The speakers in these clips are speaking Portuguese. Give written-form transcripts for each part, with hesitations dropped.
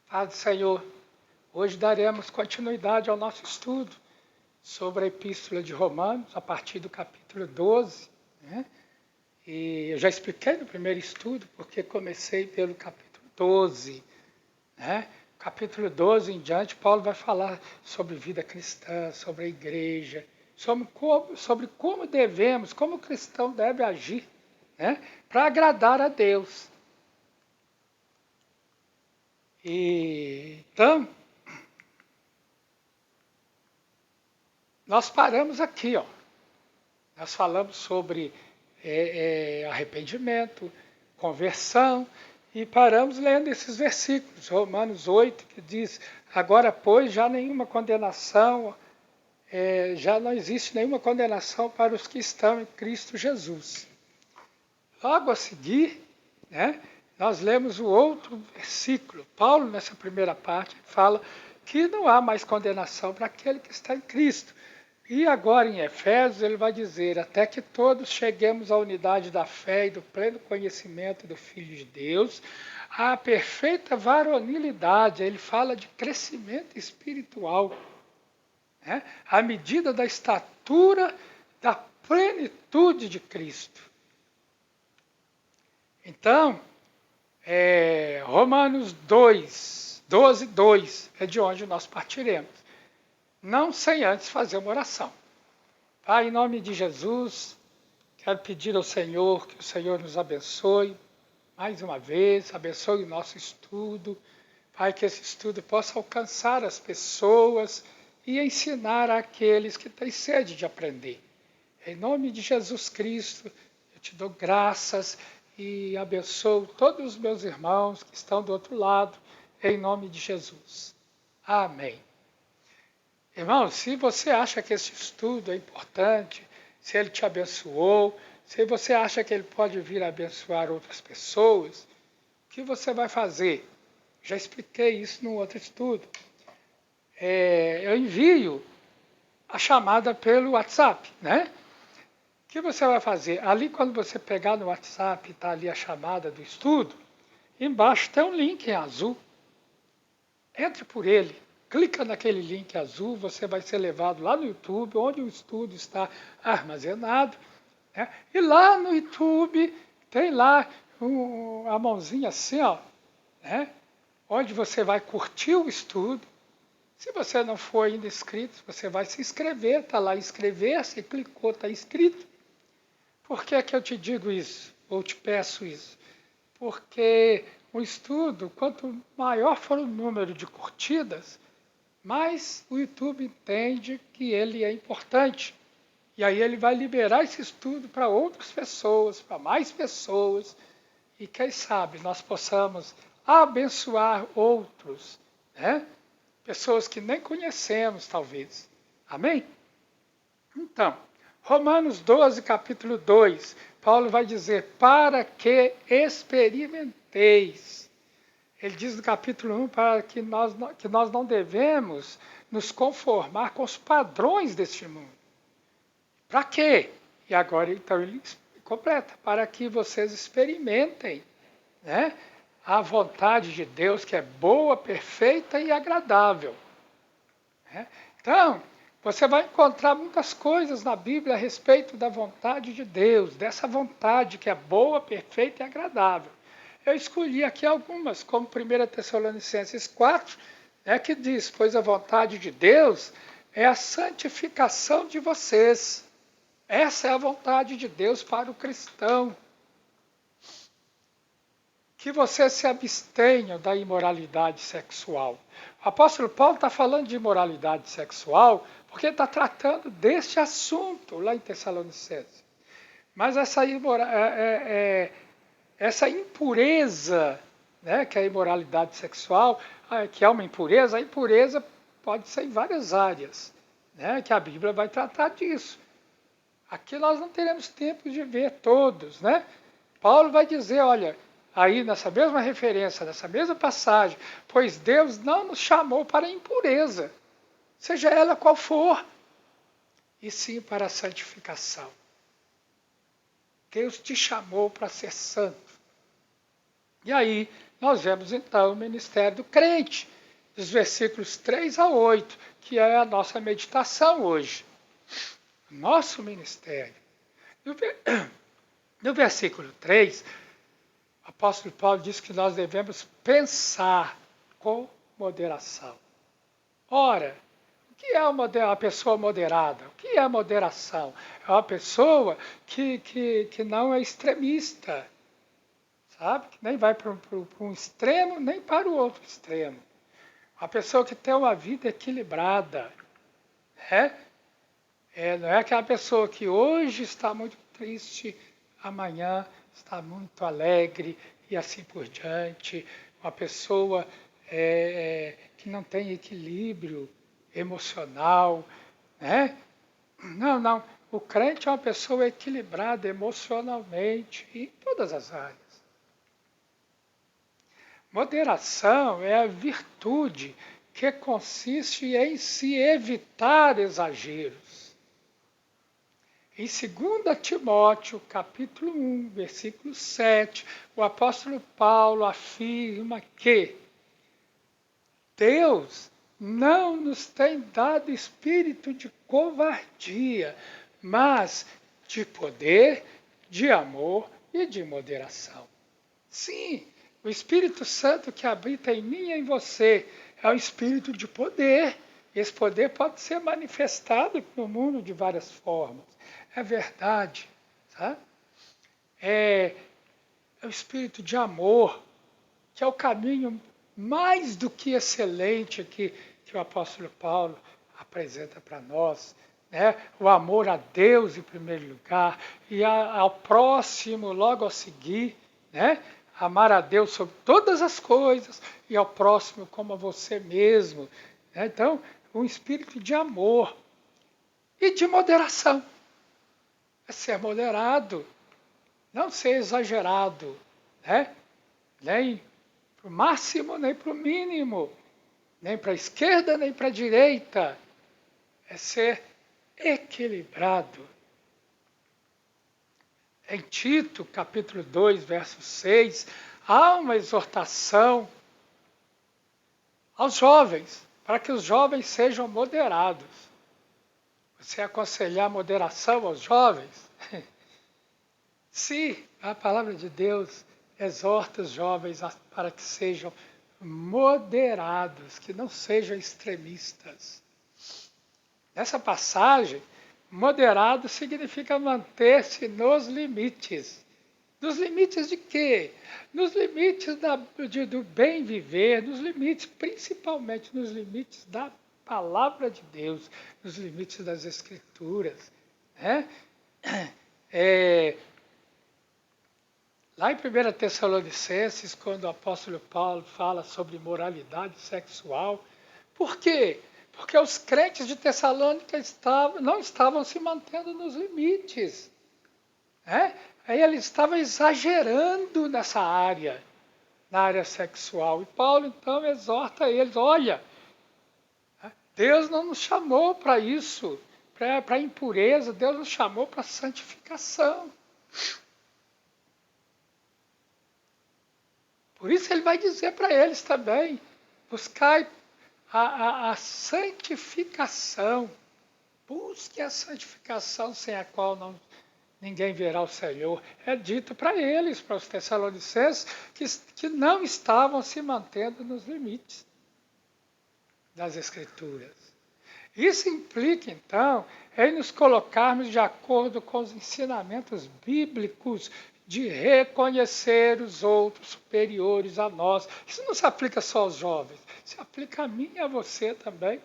Paz do Senhor, hoje daremos continuidade ao nosso estudo sobre a Epístola de Romanos, a partir do capítulo 12. E eu já expliquei no primeiro estudo, porque comecei pelo capítulo 12. Capítulo 12 em diante, Paulo vai falar sobre vida cristã, sobre a igreja, sobre como devemos, como o cristão deve agir para agradar a Deus. Então, nós paramos aqui, nós falamos sobre arrependimento, conversão, e paramos lendo esses versículos, Romanos 8, que diz: agora, pois, já nenhuma condenação, já não existe nenhuma condenação para os que estão em Cristo Jesus. Logo a seguir, nós lemos o outro versículo. Paulo, nessa primeira parte, fala que não há mais condenação para aquele que está em Cristo. E agora em Efésios ele vai dizer: até que todos cheguemos à unidade da fé e do pleno conhecimento do Filho de Deus, à perfeita varonilidade. Ele fala de crescimento espiritual, à medida da estatura da plenitude de Cristo. Então, Romanos 2, 12, 2 é de onde nós partiremos. Não sem antes fazer uma oração. Pai, em nome de Jesus, quero pedir ao Senhor que o Senhor nos abençoe mais uma vez, abençoe o nosso estudo. Pai, que esse estudo possa alcançar as pessoas e ensinar àqueles que têm sede de aprender. Em nome de Jesus Cristo, eu te dou graças e abençoo todos os meus irmãos que estão do outro lado, em nome de Jesus. Amém. Irmão, se você acha que esse estudo é importante, se ele te abençoou, se você acha que ele pode vir a abençoar outras pessoas, o que você vai fazer? Já expliquei isso no outro estudo. Eu envio a chamada pelo WhatsApp, O que você vai fazer? Ali, quando você pegar no WhatsApp, está ali a chamada do estudo, embaixo tem um link em azul. Entre por ele. Clica naquele link azul, você vai ser levado lá no YouTube, onde o estudo está armazenado. E lá no YouTube tem lá a mãozinha assim, onde você vai curtir o estudo. Se você não for ainda inscrito, você vai se inscrever, está lá inscrever-se, clicou, está inscrito. Por que eu te digo isso, ou te peço isso? Porque o estudo, quanto maior for o número de curtidas, mais o YouTube entende que ele é importante. E aí ele vai liberar esse estudo para outras pessoas, para mais pessoas. E quem sabe nós possamos abençoar outros, pessoas que nem conhecemos, talvez. Amém? Então, Romanos 12, capítulo 2, Paulo vai dizer: para que experimenteis. Ele diz no capítulo 1 para que nós não devemos nos conformar com os padrões deste mundo. Para quê? E agora então ele completa: para que vocês experimentem a vontade de Deus, que é boa, perfeita e agradável. Então, você vai encontrar muitas coisas na Bíblia a respeito da vontade de Deus, dessa vontade que é boa, perfeita e agradável. Eu escolhi aqui algumas, como 1 Tessalonicenses 4, que diz: pois a vontade de Deus é a santificação de vocês. Essa é a vontade de Deus para o cristão. Que vocês se abstenham da imoralidade sexual. O apóstolo Paulo está falando de imoralidade sexual porque está tratando deste assunto lá em Tessalonicenses. Mas essa impureza, que é a imoralidade sexual, que é uma impureza, a impureza pode ser em várias áreas, que a Bíblia vai tratar disso. Aqui nós não teremos tempo de ver todos, Paulo vai dizer, olha, aí nessa mesma referência, nessa mesma passagem, pois Deus não nos chamou para a impureza, seja ela qual for, e sim para a santificação. Deus te chamou para ser santo. E aí, nós vemos então o ministério do crente, dos versículos 3 a 8, que é a nossa meditação hoje. Nosso ministério. No versículo 3, o apóstolo Paulo diz que nós devemos pensar com moderação. Ora, o que é uma pessoa moderada? O que é moderação? É uma pessoa que não é extremista, sabe? Que nem vai para um extremo, nem para o outro extremo. Uma pessoa que tem uma vida equilibrada. Não é aquela pessoa que hoje está muito triste, amanhã está muito alegre e assim por diante. Uma pessoa que não tem equilíbrio emocional. Né? Não. O crente é uma pessoa equilibrada emocionalmente em todas as áreas. Moderação é a virtude que consiste em se evitar exageros. Em 2 Timóteo, capítulo 1, versículo 7, o apóstolo Paulo afirma que Deus não nos tem dado espírito de covardia, mas de poder, de amor e de moderação. Sim, o Espírito Santo que habita em mim e em você é um espírito de poder. Esse poder pode ser manifestado no mundo de várias formas. É verdade. Tá? É o espírito de amor, que é o caminho mais do que excelente que o apóstolo Paulo apresenta para nós. Né? O amor a Deus em primeiro lugar e ao próximo logo a seguir. Né? Amar a Deus sobre todas as coisas e ao próximo como a você mesmo. Né? Então, um espírito de amor e de moderação. É ser moderado, não ser exagerado, né? Nem para o máximo, nem para o mínimo, nem para a esquerda, nem para a direita. É ser equilibrado. Em Tito, capítulo 2, verso 6, há uma exortação aos jovens, para que os jovens sejam moderados. Você aconselhar moderação aos jovens? Sim, a palavra de Deus exorta os jovens para que sejam moderados, que não sejam extremistas. Nessa passagem, moderado significa manter-se nos limites. Nos limites de quê? Nos limites do bem viver, nos limites, principalmente nos limites da palavra de Deus, nos limites das Escrituras. Né? Lá em 1 Tessalonicenses, quando o apóstolo Paulo fala sobre moralidade sexual, por quê? Porque os crentes de Tessalônica não estavam se mantendo nos limites. Aí ele estava exagerando nessa área, na área sexual. E Paulo então exorta eles, olha, Deus não nos chamou para isso, para impureza, Deus nos chamou para santificação. Por isso ele vai dizer para eles também, buscai a santificação. Busque a santificação sem a qual ninguém verá o Senhor. É dito para eles, para os tessalonicenses, que não estavam se mantendo nos limites das Escrituras. Isso implica, então, em nos colocarmos de acordo com os ensinamentos bíblicos de reconhecer os outros superiores a nós. Isso não se aplica só aos jovens, se aplica a mim e a você também.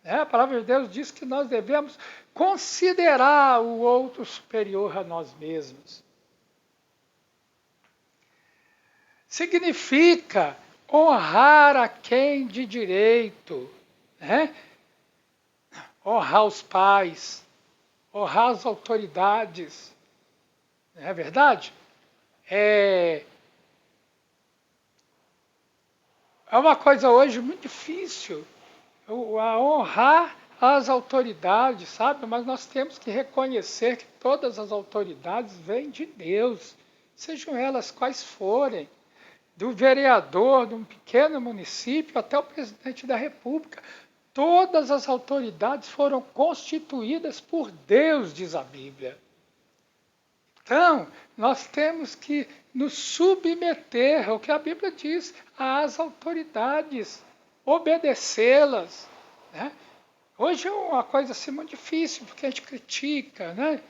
A palavra de Deus diz que nós devemos considerar o outro superior a nós mesmos. Significa honrar a quem de direito, honrar os pais, honrar as autoridades. Não é verdade? É uma coisa hoje muito difícil a honrar as autoridades, sabe? Mas nós temos que reconhecer que todas as autoridades vêm de Deus, sejam elas quais forem. do vereador de um pequeno município até o presidente da República. Todas as autoridades foram constituídas por Deus, diz a Bíblia. Então, nós temos que nos submeter ao que a Bíblia diz, às autoridades, obedecê-las. Né? Hoje é uma coisa assim muito difícil, porque a gente critica, né?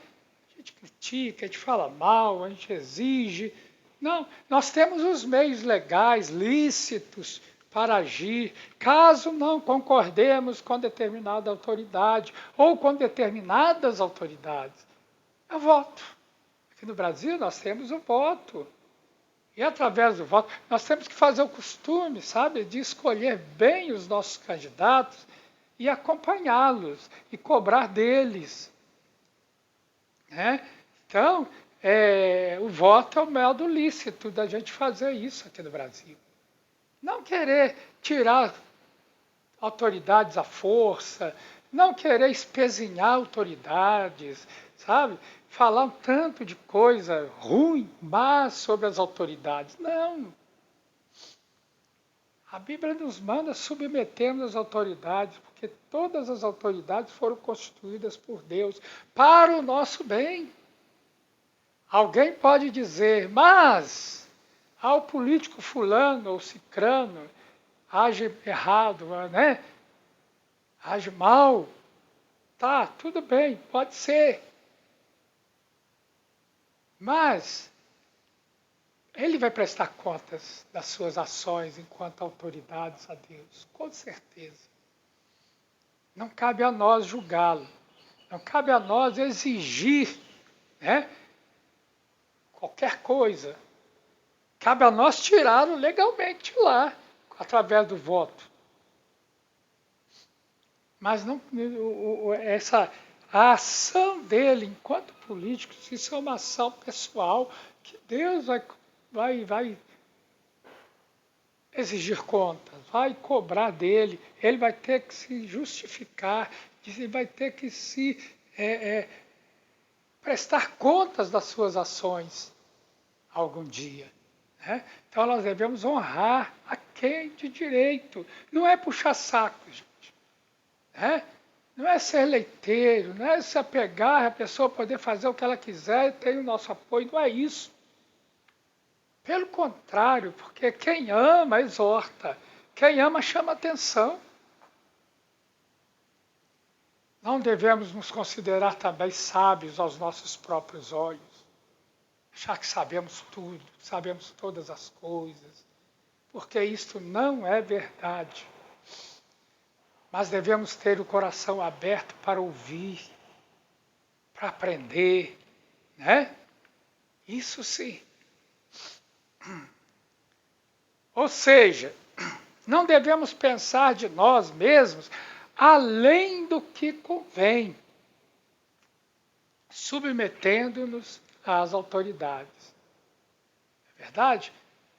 A gente critica, a gente fala mal, a gente exige. Não, nós temos os meios legais, lícitos, para agir, caso não concordemos com determinada autoridade ou com determinadas autoridades. É o voto. Aqui no Brasil nós temos o voto. E através do voto, nós temos que fazer o costume, sabe, de escolher bem os nossos candidatos e acompanhá-los e cobrar deles. Né? Então, o voto é o modo lícito da gente fazer isso aqui no Brasil. Não querer tirar autoridades à força, não querer espezinhar autoridades, sabe? Falar um tanto de coisa ruim, má sobre as autoridades. Não. A Bíblia nos manda submetermos as autoridades, porque todas as autoridades foram constituídas por Deus para o nosso bem. Alguém pode dizer, mas ao político fulano ou cicrano age errado, né? Age mal. Tá, tudo bem, pode ser. Mas ele vai prestar contas das suas ações enquanto autoridades a Deus, com certeza. Não cabe a nós julgá-lo. Não cabe a nós exigir, né, qualquer coisa. Cabe a nós tirá-lo legalmente lá, através do voto. Mas não, a ação dele enquanto político, isso é uma ação pessoal que Deus vai exigir contas, vai cobrar dele, ele vai ter que se justificar, ele vai ter que se prestar contas das suas ações algum dia. Né? Então nós devemos honrar a quem de direito. Não é puxar saco, gente. Né? Não é ser leiteiro, não é se apegar a pessoa poder fazer o que ela quiser e ter o nosso apoio. Não é isso. Pelo contrário, porque quem ama exorta, quem ama chama atenção. Não devemos nos considerar também sábios aos nossos próprios olhos. Achar que sabemos tudo, sabemos todas as coisas, porque isto não é verdade. Mas devemos ter o coração aberto para ouvir, para aprender, né? Isso sim. Ou seja, não devemos pensar de nós mesmos além do que convém, submetendo-nos às autoridades. É verdade?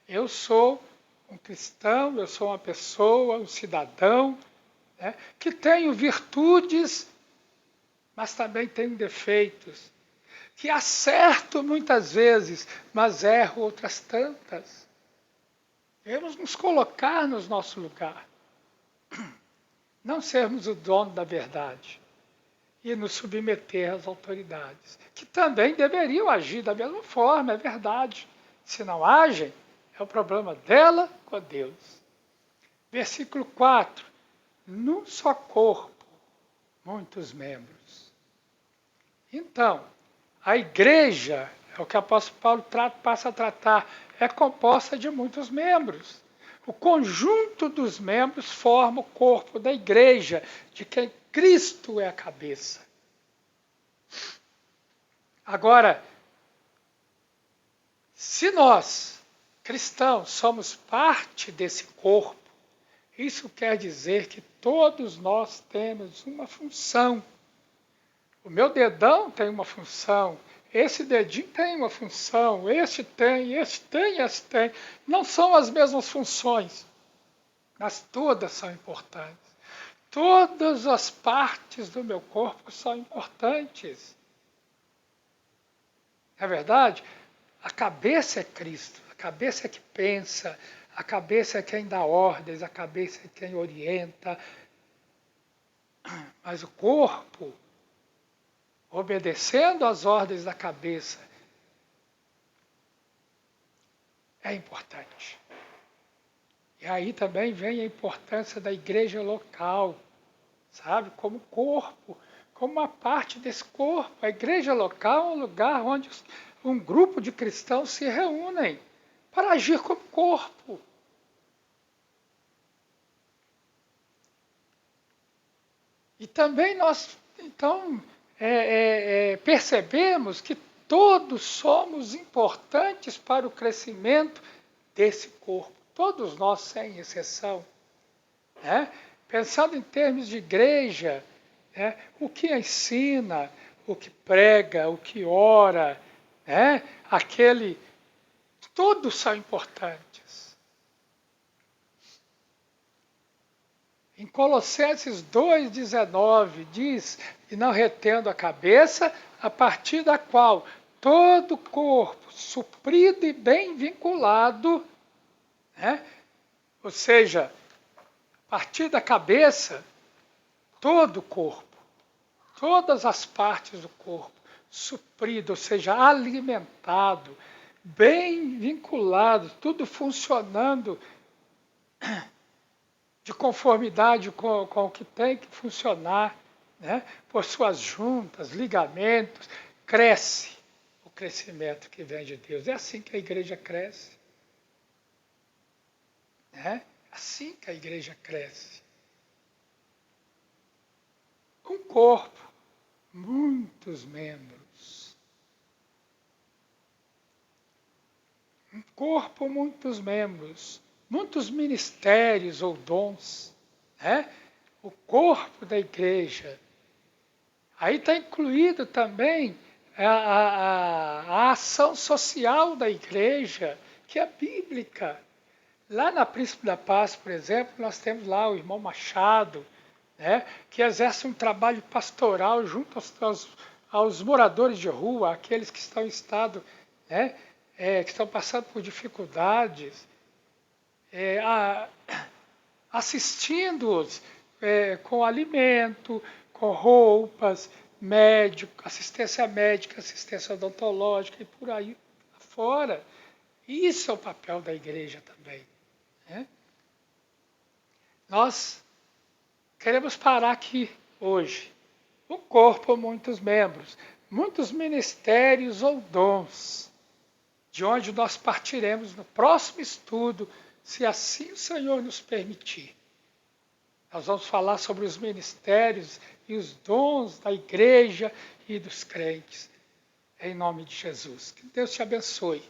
Eu sou um cristão, eu sou uma pessoa, um cidadão, né, que tenho virtudes, mas também tenho defeitos, que acerto muitas vezes, mas erro outras tantas. Devemos nos colocar no nosso lugar, não sermos o dono da verdade e nos submeter às autoridades, que também deveriam agir da mesma forma, é verdade. Se não agem, é o problema dela com Deus. Versículo 4. Num só corpo, muitos membros. Então, a igreja, é o que o apóstolo Paulo passa a tratar, é composta de muitos membros. O conjunto dos membros forma o corpo da igreja, de quem Cristo é a cabeça. Agora, se nós, cristãos, somos parte desse corpo, isso quer dizer que todos nós temos uma função. O meu dedão tem uma função, esse dedinho tem uma função, este tem, este tem, este tem. Não são as mesmas funções, mas todas são importantes. Todas as partes do meu corpo são importantes. É verdade? A cabeça é Cristo. A cabeça é que pensa, a cabeça é quem dá ordens, a cabeça é quem orienta, mas o corpo, obedecendo às ordens da cabeça, é importante. E aí também vem a importância da igreja local, sabe? Como corpo, como uma parte desse corpo. A igreja local é um lugar onde um grupo de cristãos se reúnem para agir como corpo. E também nós, então, percebemos que todos somos importantes para o crescimento desse corpo. Todos nós, sem exceção. Né? Pensando em termos de igreja, né? O que ensina, o que prega, o que ora, né? Todos são importantes. Em Colossenses 2,19 diz, e não retendo a cabeça, a partir da qual todo o corpo, suprido e bem vinculado, né? Ou seja, a partir da cabeça, todo o corpo, todas as partes do corpo, suprido, ou seja, alimentado, bem vinculado, tudo funcionando de conformidade com o que tem que funcionar, né? Por suas juntas, ligamentos, cresce o crescimento que vem de Deus. É assim que a igreja cresce. Né? Assim que a igreja cresce. Um corpo, muitos membros. Um corpo, muitos membros. Muitos ministérios ou dons. Né? O corpo da igreja. Aí está incluído também a ação social da igreja, que é bíblica. Lá na Príncipe da Paz, por exemplo, nós temos lá o irmão Machado, né, que exerce um trabalho pastoral junto aos moradores de rua, aqueles que estão em estado, né, que estão passando por dificuldades, assistindo-os com alimento, com roupas, assistência médica, assistência odontológica e por aí fora. Isso é o papel da igreja também. Né? Nós queremos parar aqui hoje. O corpo, muitos membros, muitos ministérios ou dons, de onde nós partiremos no próximo estudo, se assim o Senhor nos permitir. Nós vamos falar sobre os ministérios e os dons da igreja e dos crentes. Em nome de Jesus. Que Deus te abençoe.